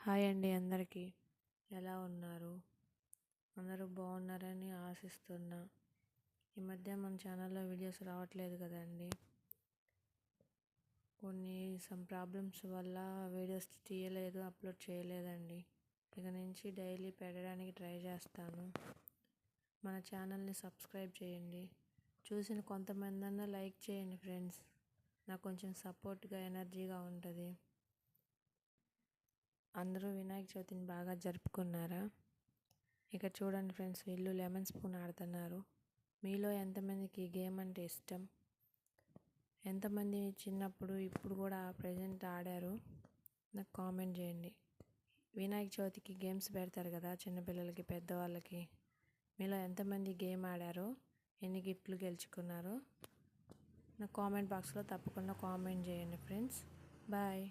Hi అండి అందరికీ. ఎలా ఉన్నారు? అందరూ బాగున్నారని ఆశిస్తున్నా. ఈ మధ్య మన ఛానల్లో వీడియోస్ రావట్లేదు కదండి. సమ్ ప్రాబ్లమ్స్ వల్ల వీడియోస్ తీయలేదు, అప్లోడ్ చేయలేదండి. ఇక నుంచి డైలీ పెట్టడానికి ట్రై చేస్తాను. మన ఛానల్ని సబ్స్క్రైబ్ చేయండి. చూసిన కొంతమందన్నా లైక్ చేయండి ఫ్రెండ్స్. నాకు కొంచెం సపోర్ట్గా, ఎనర్జీగా ఉంటుంది. అందరూ వినాయక చవితిని బాగా జరుపుకున్నారా? ఇక చూడండి ఫ్రెండ్స్, వీళ్ళు లెమన్ స్పూన్ ఆడుతున్నారు. మీలో ఎంతమందికి ఈ గేమ్ అంటే ఇష్టం? ఎంతమంది చిన్నప్పుడు ఇప్పుడు కూడా ప్రజెంట్ ఆడారు? నాకు కామెంట్ చేయండి. వినాయక చవితికి గేమ్స్ పెడతారు కదా చిన్నపిల్లలకి, పెద్దవాళ్ళకి. మీలో ఎంతమంది గేమ్ ఆడారో, ఎన్ని గిఫ్ట్లు గెలుచుకున్నారో నాకు కామెంట్ బాక్స్లో తప్పకుండా కామెంట్ చేయండి ఫ్రెండ్స్. బాయ్.